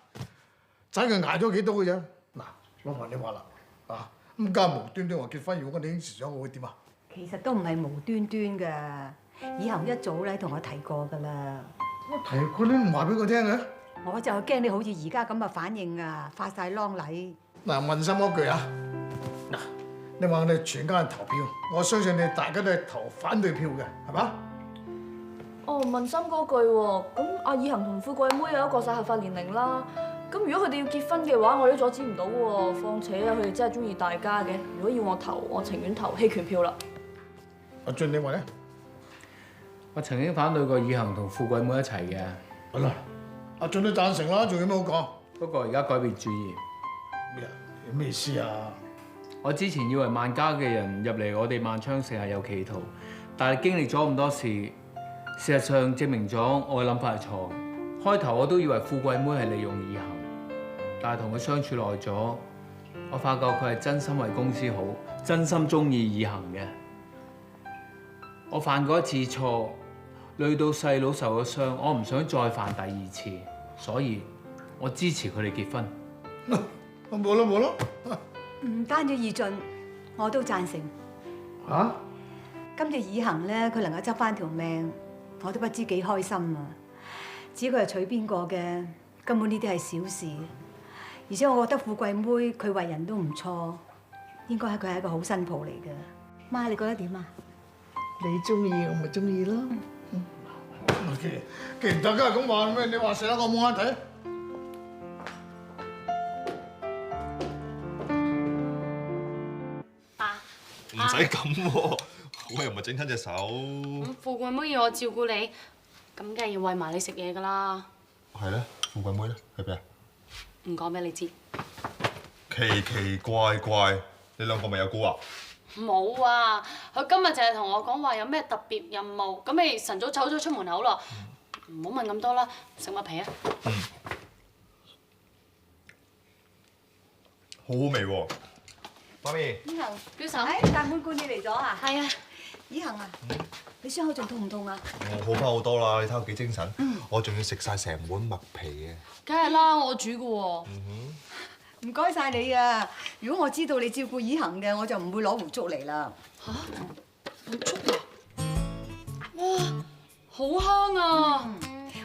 [SPEAKER 6] 仔佢捱咗幾多嘅啫？嗱，老婆你話啦，啊咁家無端端話結婚，如果我哋應承咗，我會點啊？
[SPEAKER 14] 其實都唔係無端端㗎，以後一早咧同我提過㗎啦。
[SPEAKER 6] 我提過你唔話俾我聽嘅？
[SPEAKER 14] 我就驚你好似而家咁嘅反應啊，發晒啷禮。
[SPEAKER 6] 嗱，問心嗰句啊，嗱，你話我哋全家人投票，我相信你大家都係投反對票嘅，係嘛？
[SPEAKER 10] 哦，問心嗰句喎，咁阿以恒同富貴妹又過晒合法年齡啦。咁如果佢哋要結婚嘅話，我哋都阻止唔到喎。況且佢哋真係中意大家嘅。如果要我投，我情願投棄權票啦。
[SPEAKER 6] 阿俊你話咧？
[SPEAKER 4] 我曾經反對過以恒同富貴妹一齊嘅。
[SPEAKER 6] 好啦，阿俊都贊成啦，仲有咩好講？
[SPEAKER 4] 不過而家改變主意。
[SPEAKER 6] 咩意思啊？
[SPEAKER 4] 我之前以為萬家嘅人入嚟我哋萬昌城係有企圖，但係經歷咗咁多事，事實上證明咗我嘅諗法係錯。開頭我都以為富貴妹係利用以恒，但係同佢相處耐咗，我發覺佢係真心為公司好，真心中意以恒嘅。我犯過一次錯，累到細佬受咗傷，我唔想再犯第二次，所以我支持佢哋結婚。
[SPEAKER 6] 冇咯冇咯。
[SPEAKER 14] 唔單止義俊，我都贊成。
[SPEAKER 6] 嚇？
[SPEAKER 14] 今次以恒咧，佢能夠執翻條命，我都不知幾開心啊！至於佢係娶邊個嘅，根本呢啲係小事。而且我覺得富貴妹佢為人都唔錯，應該係佢係一個好新抱嚟嘅。媽，你覺得點啊？
[SPEAKER 6] 你中意我咪中意咯。既然大家係咁話咩？你話成啦，我冇眼睇。
[SPEAKER 5] 唔使咁喎，我又唔係整親隻手。
[SPEAKER 13] 咁富貴妹要我照顧你，咁梗係要餵埋你食嘢㗎啦。
[SPEAKER 5] 係咧，富貴妹咧喺邊啊？
[SPEAKER 13] 唔講俾你知。
[SPEAKER 5] 奇奇怪怪，你兩個咪有估啊？
[SPEAKER 13] 冇啊！佢今日就係同我講話有咩特別任務，咁你晨早走咗出門口咯。唔好問咁多啦，食麥皮啊！
[SPEAKER 5] 好好味喎，媽咪。
[SPEAKER 14] 以恒，
[SPEAKER 13] 表嫂，
[SPEAKER 14] 大妹姑你嚟咗啊？
[SPEAKER 13] 係啊。
[SPEAKER 14] 以恒啊，你傷口仲痛唔痛啊？
[SPEAKER 5] 我好翻好多啦，你睇我幾精神。我仲要食晒成碗麥皮嘅。
[SPEAKER 13] 梗係啦，我煮嘅喎。
[SPEAKER 14] 唔該晒你啊！如果我知道你照顧以恒嘅，我就唔會攞壺粥嚟啦。
[SPEAKER 13] 嚇？壺粥啊？哇，好香啊！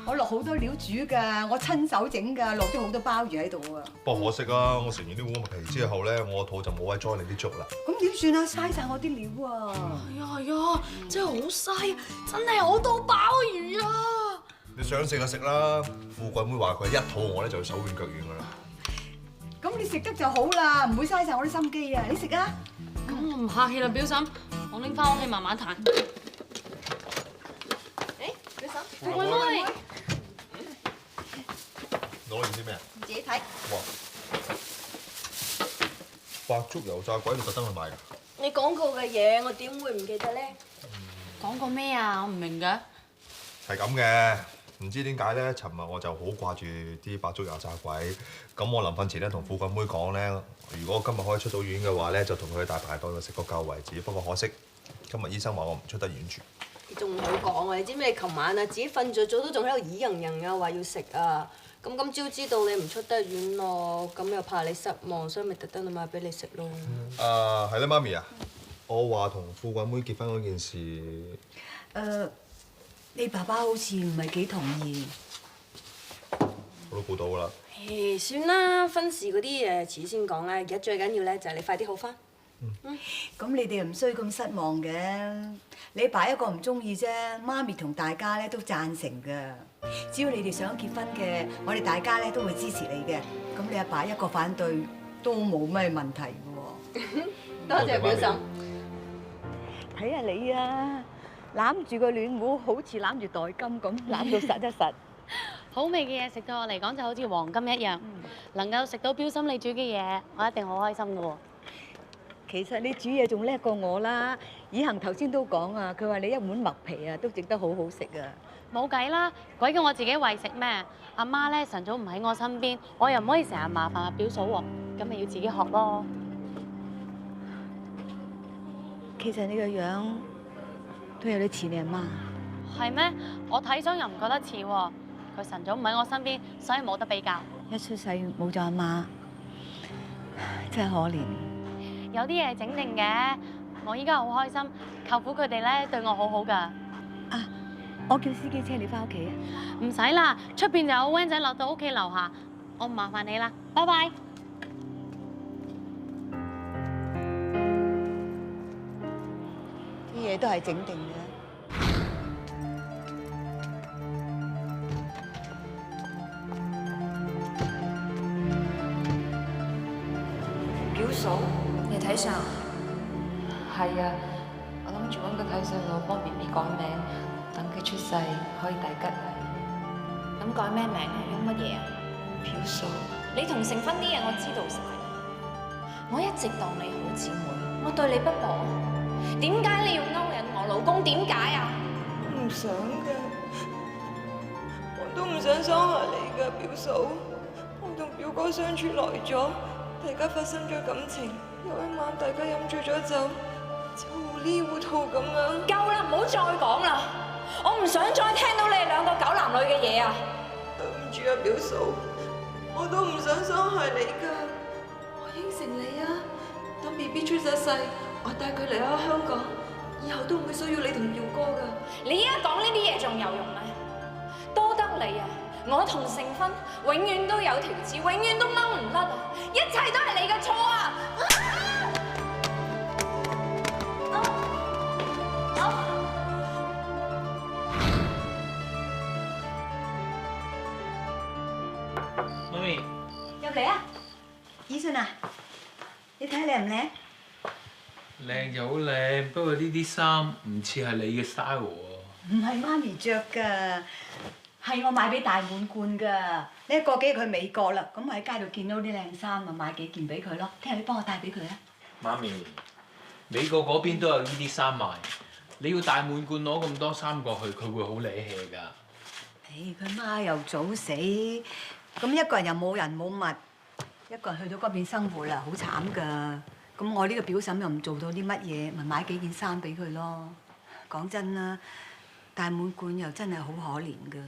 [SPEAKER 14] 我落好多料煮㗎，我親手整㗎，落咗好多鮑魚喺度啊。
[SPEAKER 5] 不過可惜啊，我食完呢碗麥皮之後咧，我個肚就冇位裝你啲粥啦。
[SPEAKER 14] 咁點算啊？嘥晒我啲料啊！
[SPEAKER 10] 係啊係啊，真係好嘥，真係好多鮑魚啊！
[SPEAKER 5] 你想食就食啦，富貴妹話佢一肚餓咧就手軟腳軟㗎啦。
[SPEAKER 14] 咁你食得就好啦，唔會嘥晒我啲心機啊！你食啊！
[SPEAKER 13] 咁我唔客氣啦，表嬸，我拎翻屋企慢慢彈。
[SPEAKER 10] 誒，表嫂，
[SPEAKER 13] 富貴妹。
[SPEAKER 5] 攞嚟啲咩啊？
[SPEAKER 14] 自己睇。
[SPEAKER 5] 哇！白粥油炸鬼，你特登去買㗎？
[SPEAKER 10] 你講過嘅嘢，我點會唔記得咧？
[SPEAKER 13] 講過咩啊？我唔明㗎。
[SPEAKER 5] 係咁嘅，唔知點解咧？尋日我就好掛住啲白粥油炸鬼，咁我臨瞓前咧同富貴妹講咧，如果今日可以出到院嘅話咧，就同佢去大排檔度食個夠為止。不過可惜，今日醫生話我唔出得院住。
[SPEAKER 10] 你仲唔好講啊！你知唔知你琴晚啊自己瞓著咗都仲喺度耳人人啊，話要食啊！咁今朝知道你唔出得院咯，咁又怕你失望，所以咪特登買俾你食咯。
[SPEAKER 5] 係啦，媽咪啊，我話同富貴妹結婚嗰件事，
[SPEAKER 14] 你爸爸好似唔係幾同意。
[SPEAKER 5] 我都估到㗎啦。
[SPEAKER 10] 誒，算啦，婚事嗰啲誒遲先講啦。而家最緊要咧就係你快啲好翻。
[SPEAKER 14] 咁你哋又唔需要咁失望嘅。你爸一個唔中意啫，媽咪同大家咧都贊成㗎。只要你哋想結婚嘅，我哋大家咧都會支持你嘅。咁你阿爸一個反對都冇咩問題嘅喎。
[SPEAKER 10] 多謝表嬸。
[SPEAKER 14] 睇下你啊，攬住個暖壺好似攬住袋金咁，攬到實一實。
[SPEAKER 13] 好味嘅嘢食對我嚟講就好似黃金一樣，能夠食到表嬸你煮嘅嘢，我一定好開心㗎喎。
[SPEAKER 14] 其實你煮嘢仲叻過我啦！以恒頭先都講啊，佢話你一碗麥皮啊都整得好好食啊！
[SPEAKER 13] 冇計啦，鬼叫我自己為食咩？阿媽咧晨早唔喺我身邊，我又唔可以成日麻煩阿表嫂喎。咁咪要自己學咯。
[SPEAKER 14] 其實你個樣都有啲似你阿媽。
[SPEAKER 13] 係咩？我睇相又唔覺得似喎。佢晨早唔喺我身邊，所以冇得比較。
[SPEAKER 14] 一出世冇咗阿媽，真係可憐。
[SPEAKER 13] 有啲嘢整定嘅，我依家好開心。舅父佢哋咧對我好好㗎。
[SPEAKER 14] 我叫司機車你翻屋企啊？
[SPEAKER 13] 唔使啦，出邊就有 van 仔落到屋企樓下，我唔麻煩你啦，拜拜。
[SPEAKER 14] 啲嘢都係整定嘅。
[SPEAKER 18] 表嫂，你睇相？係啊，我諗住揾個睇相佬幫 B B 改名，等佢出世可以大吉利。咁改咩名啊？用乜嘢啊？表嫂，你同成婚啲嘢我知道晒，我一直當你好姊妹，我對你不薄。點解你要勾引我老公？點解啊？
[SPEAKER 19] 唔想㗎，我都唔想傷害你㗎，表嫂。我同表哥相處耐咗。大家發生咗感情，有一晚大家飲醉咗酒，就糊裡糊塗咁樣。
[SPEAKER 18] 夠啦，唔好再講啦！我唔想再聽到你哋兩個狗男女嘅嘢啊！
[SPEAKER 19] 對唔住啊，表嫂，我都唔想傷害你㗎。我應承你啊，等 BB 出咗世，我帶佢離開香港，以後都唔會需要你同表哥㗎。
[SPEAKER 18] 你而家講呢啲嘢仲有用咩？多得你啊！我同成婚永遠都有條刺，永遠都掹唔甩啊！一切都係你嘅錯啊！
[SPEAKER 4] 媽咪，
[SPEAKER 14] 入嚟啊！以信啊，你睇下靚唔靚？
[SPEAKER 4] 靚就好靚，不過呢啲衫唔似係你嘅 style 喎。
[SPEAKER 14] 唔係媽咪着㗎。係我買俾大滿貫㗎，呢過幾日去美國啦，咁我喺街度見到啲靚衫，咪買幾件俾佢咯。聽日你幫我帶俾佢啊！
[SPEAKER 4] 媽咪，美國嗰邊都有呢啲衫賣，你要大滿貫攞咁多衫過去，佢會好理氣㗎。
[SPEAKER 14] 佢媽又早死，咁一個人又冇人冇物，一個人去到嗰邊生活啦，好慘㗎。咁我呢個表嬸又唔做到啲乜嘢，咪買幾件衫俾佢咯。講真啦，大滿貫又真係好可憐㗎。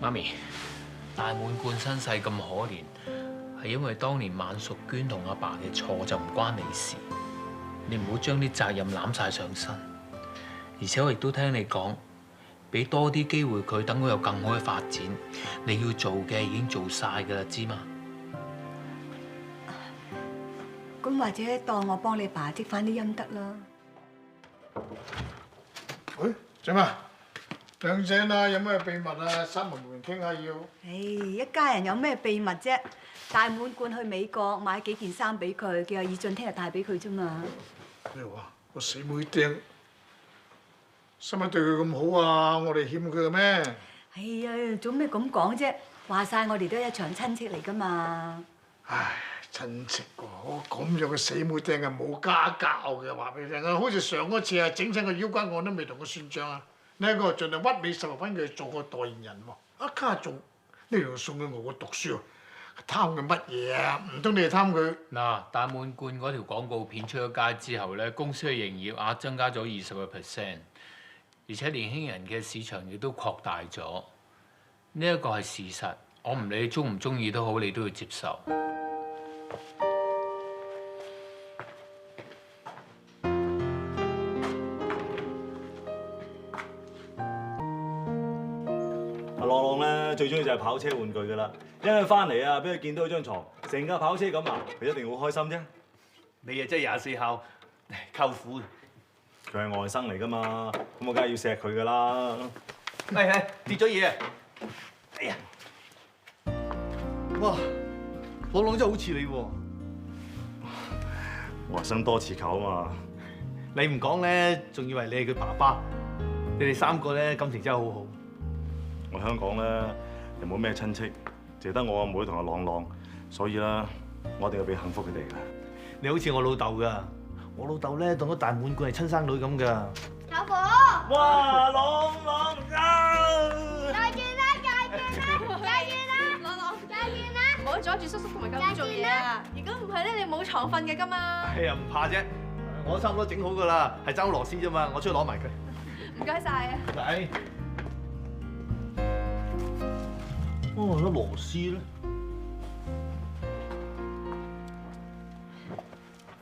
[SPEAKER 4] 媽咪，大滿貫身世咁可憐，係因為當年萬淑娟同阿爸嘅錯，就唔關你事。你唔好將啲責任攬晒上身。而且我亦都聽你講，俾多啲機會佢，等佢有更好嘅發展。你要做嘅已經做晒㗎啦，知嘛？
[SPEAKER 14] 咁或者當我幫你爸積翻啲陰德啦。
[SPEAKER 6] 喂，怎啊？靚仔啦，有咩秘密啊？三文門傾下要。
[SPEAKER 14] 一家人有咩秘密啫？大滿貫去美國買幾件衫俾佢，叫阿以俊聽日帶俾佢啫嘛。
[SPEAKER 6] 咩話？個死妹釘，使乜對佢咁好啊？我哋欠佢嘅咩？
[SPEAKER 14] 做咩咁講啫？話晒我哋都係一場親戚嚟噶嘛。
[SPEAKER 6] 唉，親戚喎，咁樣嘅死妹釘係冇家教嘅，話俾你聽啊！好似上嗰次啊，整親個腰關我都未同佢算賬啊！呢個盡量屈尾10分佢做個代言人喎，一家仲呢度送佢我讀書喎，貪佢乜嘢啊？唔通你係貪佢？
[SPEAKER 4] 嗱，大滿貫嗰條廣告片出咗街之後咧，公司嘅營業額增加咗20%，而且年輕人嘅市場亦都擴大咗。呢一個係事實，我唔理你中唔中意都好，你都要接受。
[SPEAKER 8] 朗朗咧最中意就係跑車玩具㗎啦，一陣翻嚟啊，俾佢見到張床，成架跑車咁啊，佢一定好開心啫。
[SPEAKER 2] 你啊真係24孝舅父，
[SPEAKER 8] 佢係外甥嚟㗎嘛，咁我梗係要錫佢㗎啦。
[SPEAKER 2] 係跌咗嘢啊！哎呀！
[SPEAKER 3] 哇，朗朗真係好似你喎。
[SPEAKER 8] 外甥多似舅啊嘛。
[SPEAKER 2] 你唔講咧，仲以為你係佢爸爸。你哋3個咧感情真係好好。
[SPEAKER 8] 我香港咧又冇咩親戚，淨係得我阿妹同阿朗朗，所以啦，我一定要俾幸福佢哋㗎。
[SPEAKER 2] 你好似我老豆㗎，我老豆咧當咗大滿貫係親生女咁㗎。
[SPEAKER 18] 舅父！
[SPEAKER 8] 哇，朗朗啊！
[SPEAKER 7] 住叔叔同埋舅父做嘢啊！如果唔係咧，你冇床瞓嘅今晚。
[SPEAKER 2] 哎呀，唔怕啫，我差唔多整好噶啦，係爭螺絲啫嘛，我出去攞埋佢。
[SPEAKER 7] 唔該晒啊！
[SPEAKER 2] 唔使。哦，啲螺絲咧？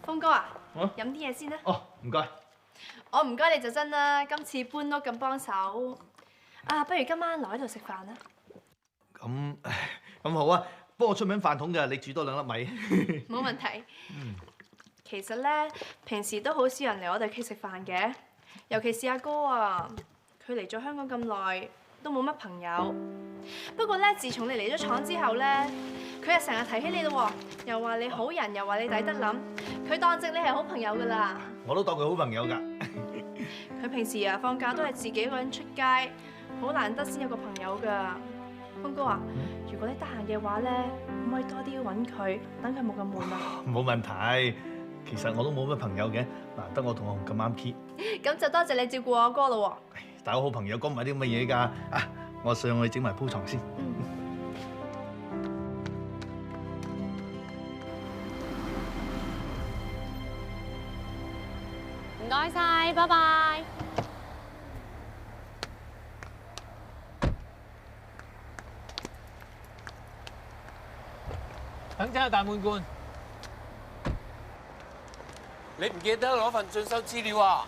[SPEAKER 7] 峰哥啊，飲啲嘢先啦。
[SPEAKER 2] 哦，唔該。
[SPEAKER 7] 我唔該你就真啦，今次搬屋咁幫手。啊，不如今晚留喺度食飯啦。
[SPEAKER 2] 咁好啊，幫我出名飯桶嘅，你煮多2粒米。
[SPEAKER 7] 冇問題。其實咧，平時都好少人嚟我哋屋企食飯嘅，尤其是阿哥啊，佢嚟咗香港咁耐，都冇乜朋友。不過咧，自從你嚟咗廠之後咧，佢又成日提起你咯，又話你好人，又話你抵得諗，佢當正你係好朋友噶啦。
[SPEAKER 2] 我都當佢好朋友㗎。
[SPEAKER 7] 佢平時啊放假都係自己一個人出街，好難得先有個朋友㗎。峰哥啊，如果你得閒嘅話咧，可唔可以多啲揾佢，等佢冇咁悶啊？
[SPEAKER 2] 冇問題，其實我都冇乜朋友嘅，難得我同阿紅咁啱 key。
[SPEAKER 7] 咁就多謝你照顧我阿哥咯喎。
[SPEAKER 2] 大家好朋友講唔係啲咁嘅嘢㗎。啊，我上去整埋鋪床先。
[SPEAKER 13] 唔該晒，拜拜。
[SPEAKER 11] 等陣啊，大滿貫，你唔記得攞份進修資料啊？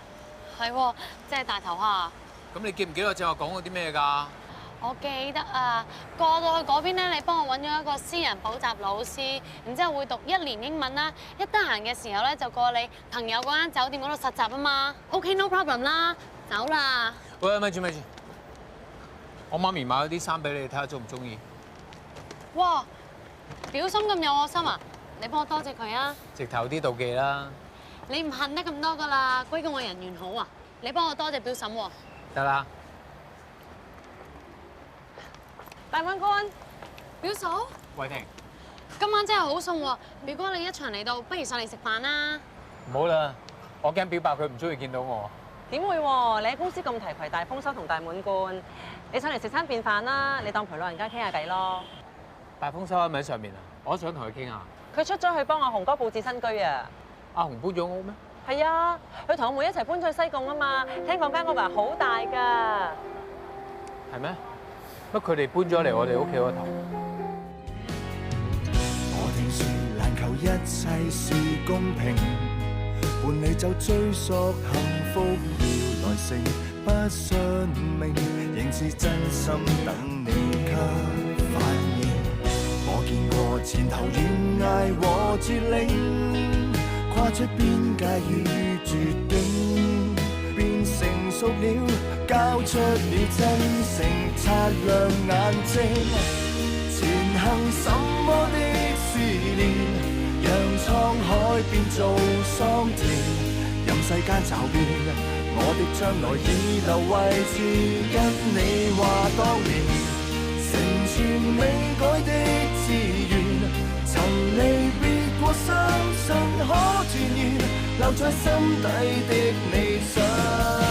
[SPEAKER 13] 係喎，即係大頭蝦。
[SPEAKER 11] 咁你記唔記得我正話講過啲咩㗎？
[SPEAKER 13] 我記得啊，過到去嗰邊咧，你幫我揾咗一個私人補習老師，然之後會讀1年英文啦。一得閒嘅時候咧，就過你朋友嗰間酒店嗰度實習啊嘛。OK，no problem 啦，走啦。
[SPEAKER 11] 喂，咪住咪住，我媽咪買咗啲衫俾你，睇下中唔中意？
[SPEAKER 13] 哇！表心咁有我心啊！你幫我多謝佢啊！
[SPEAKER 11] 直頭啲妒忌啦。
[SPEAKER 13] 你唔恨得咁多噶啦，歸功我人緣好啊！你幫我多謝表嬸喎。
[SPEAKER 11] 得啦。
[SPEAKER 13] 大滿貫，表嫂。
[SPEAKER 11] 慧婷，
[SPEAKER 13] 今晚真係好餸喎！表哥你一場嚟到，不如上嚟食飯啦。
[SPEAKER 11] 唔好啦，我驚表白佢唔中意見到我。
[SPEAKER 20] 點會喎？你喺公司咁提攜大豐收同大滿貫，你上嚟食餐便飯啦，你當陪老人家傾下偈咯。
[SPEAKER 11] 大豐收喺咪喺上面啊？我都想同佢傾下。
[SPEAKER 20] 佢出咗去幫阿雄哥佈置新居啊！
[SPEAKER 11] 阿雄搬咗屋咩？
[SPEAKER 20] 係啊，佢同阿妹一齊搬咗去西貢啊嘛。聽講間屋啊好大㗎。
[SPEAKER 11] 係咩？乜佢哋搬咗嚟我哋屋企嗰頭？
[SPEAKER 1] 我聽說難求一切是公平，伴你走追溯幸福要耐性，不信命，仍是真心等你給反應。我見過前頭懸崖和絕嶺，跨出邊界與絕境，變成熟了，交出了真誠，擦亮眼睛。前行什麼的試煉，讓滄海變做桑田，任世間驟變，我的將來已留位置，跟你話當年，成全未改的志願，曾離別過相信可團圓，留在心底的理想。